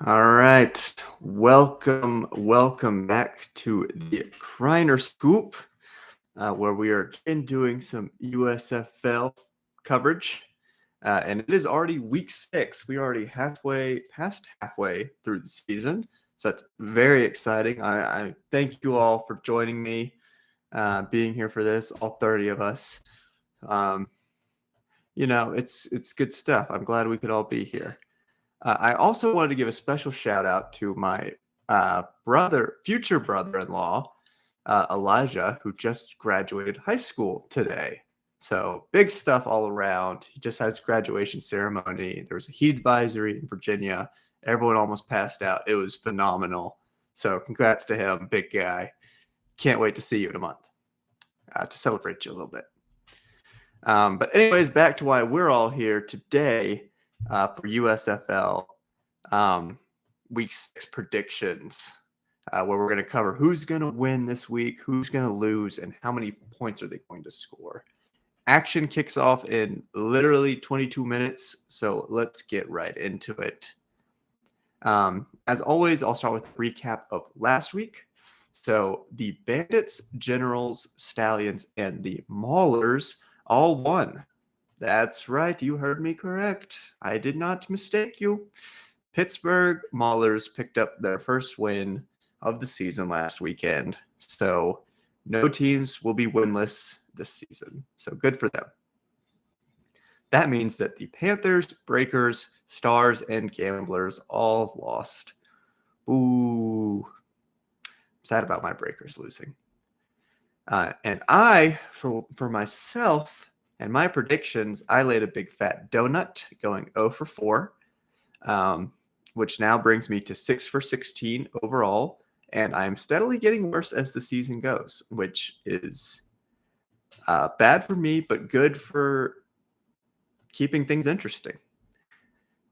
All right. Welcome back to the Kriner Scoop, where we are again doing some USFL coverage. And it is already week 6. We are already past halfway through the season. So that's very exciting. I thank you all for joining me, being here for this, all 30 of us. Um, it's good stuff. I'm glad we could all be here. I also wanted to give a special shout out to my future brother-in-law, Elijah, who just graduated high school today. So big stuff all around. He just had his graduation ceremony. There was a heat advisory in Virginia. Everyone almost passed out. It was phenomenal. So congrats to him, big guy. Can't wait to see you in a month to celebrate you a little bit. But anyways, back to why we're all here today for USFL Week 6 predictions, where we're going to cover who's going to win this week, who's going to lose, and how many points are they going to score. Action kicks off in literally 22 minutes, so let's get right into it. As always, I'll start with a recap of last week. So the Bandits, Generals, Stallions, and the Maulers all won. That's right. You heard me correct. I did not mistake you. Pittsburgh Maulers picked up their first win of the season last weekend. So no teams will be winless this season. So good for them. That means that the Panthers, Breakers, Stars, and Gamblers all lost. Ooh. Sad about my Breakers losing. And I, for myself and my predictions, I laid a big fat donut going 0 for 4, which now brings me to 6 for 16 overall. And I'm steadily getting worse as the season goes, which is bad for me, but good for keeping things interesting.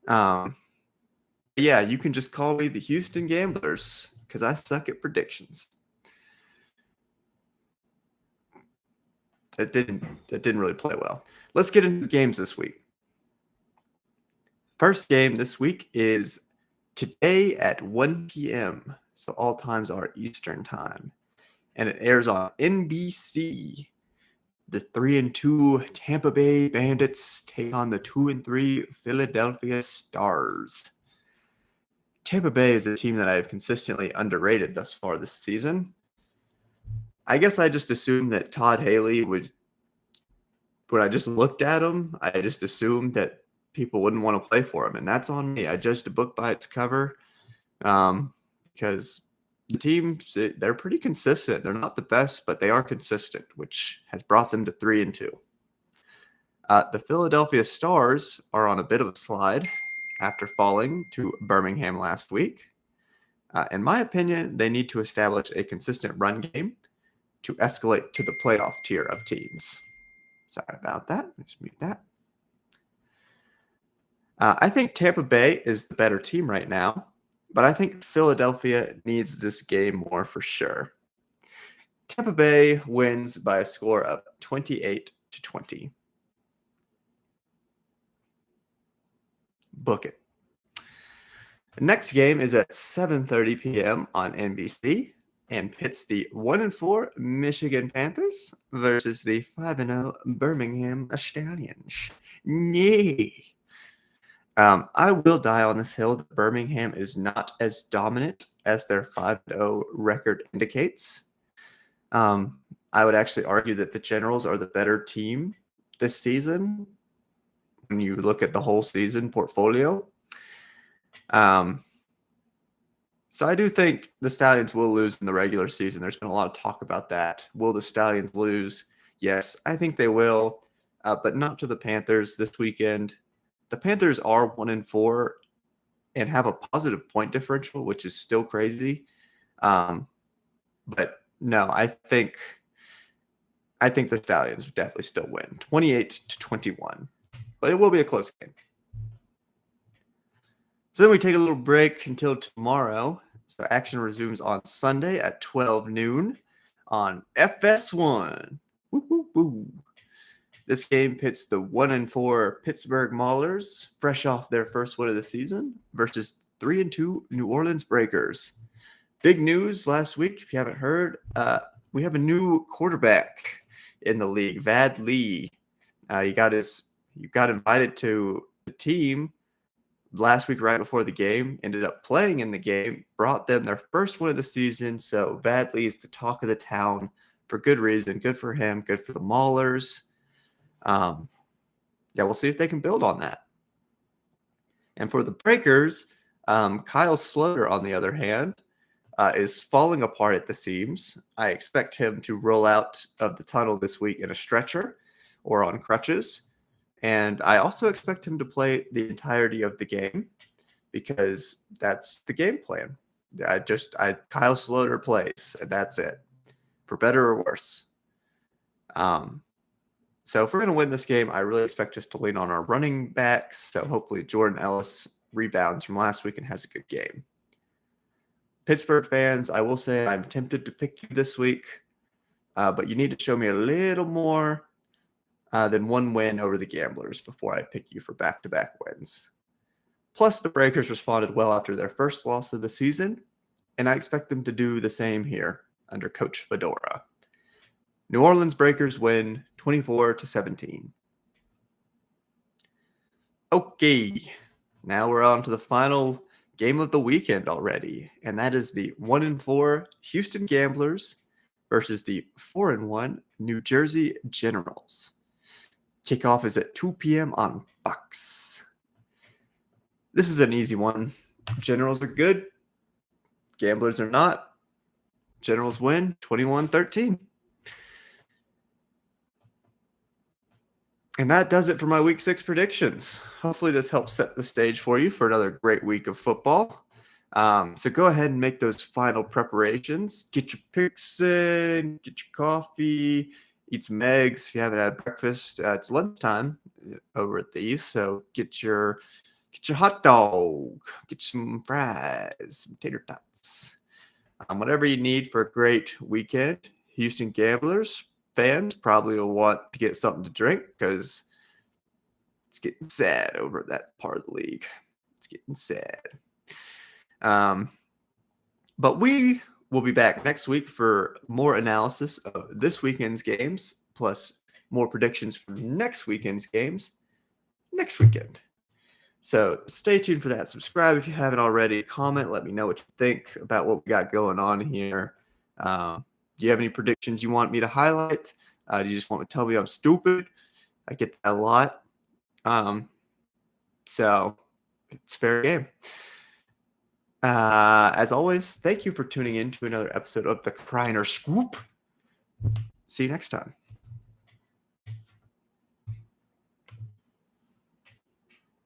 Yeah, you can just call me the Houston Gamblers because I suck at predictions. It didn't really play well. Let's get into the games this week. First game this week is today at 1 p.m. So all times are Eastern time. And it airs on NBC. The 3-2 Tampa Bay Bandits take on the 2-3 Philadelphia Stars. Tampa Bay is a team that I have consistently underrated thus far this season. I guess I just assumed that Todd Haley would, when I just looked at him, I just assumed that people wouldn't want to play for him. And that's on me. I judged a book by its cover because the team, they're pretty consistent. They're not the best, but they are consistent, which has brought them to 3-2. The Philadelphia Stars are on a bit of a slide after falling to Birmingham last week. In my opinion, they need to establish a consistent run game to escalate to the playoff tier of teams. Sorry about that. Just mute that. I think Tampa Bay is the better team right now, but I think Philadelphia needs this game more for sure. Tampa Bay wins by a score of 28-20. Book it. The next game is at 7:30 p.m. on NBC and pits the 1-4 Michigan Panthers versus the 5-0 Birmingham Stallions. Yay! I will die on this hill that Birmingham is not as dominant as their 5-0 record indicates. I would actually argue that the Generals are the better team this season when you look at the whole season portfolio. So I do think the Stallions will lose in the regular season. There's been a lot of talk about that. Will the Stallions lose? Yes, I think they will, but not to the Panthers this weekend. The Panthers are 1-4 and have a positive point differential, which is still crazy. But no, I think the Stallions definitely still win, 28-21. But it will be a close game. So then we take a little break until tomorrow. So action resumes on Sunday at 12 noon on FS1. Woo, woo, woo. This game pits the 1-4 Pittsburgh Maulers, fresh off their first win of the season, versus 3-2 New Orleans Breakers. Big news last week, if you haven't heard, we have a new quarterback in the league, Vad Lee. He got invited to the team last week right before the game, ended up playing in the game, brought them their first win of the season. So Vad Lee is the talk of the town for good reason. Good for him, good for the Maulers. We'll see if they can build on that. And for the Breakers, Kyle Sloter, on the other hand, is falling apart at the seams. I expect him to roll out of the tunnel this week in a stretcher or on crutches. And I also expect him to play the entirety of the game because that's the game plan. Kyle Sloter plays, and that's it, for better or worse. So if we're going to win this game, I really expect us to lean on our running backs. So hopefully Jordan Ellis rebounds from last week and has a good game. Pittsburgh fans, I will say I'm tempted to pick you this week, but you need to show me a little more than one win over the Gamblers before I pick you for back-to-back wins. Plus, the Breakers responded well after their first loss of the season, and I expect them to do the same here under Coach Fedora. New Orleans Breakers win 24-17. Okay, now we're on to the final game of the weekend already, and that is the 1-4 Houston Gamblers versus the 4-1 New Jersey Generals. Kickoff is at 2 p.m. on Fox. This is an easy one. Generals are good. Gamblers are not. Generals win 21-13. And that does it for my Week 6 predictions. Hopefully this helps set the stage for you for another great week of football. So go ahead and make those final preparations. Get your picks in, get your coffee, eat some eggs. If you haven't had breakfast, it's lunchtime over at the East. So get your hot dog, get some fries, some tater tots. Whatever you need for a great weekend. Houston Gamblers fans probably will want to get something to drink because it's getting sad over that part of the league. It's getting sad. But we will be back next week for more analysis of this weekend's games, plus more predictions for next weekend's games next weekend. So stay tuned for that. Subscribe if you haven't already. Comment. Let me know what you think about what we got going on here. Do you have any predictions you want me to highlight? Do you just want to tell me I'm stupid? I get that a lot. So it's fair game. As always, thank you for tuning in to another episode of the Kriner Scoop. See you next time.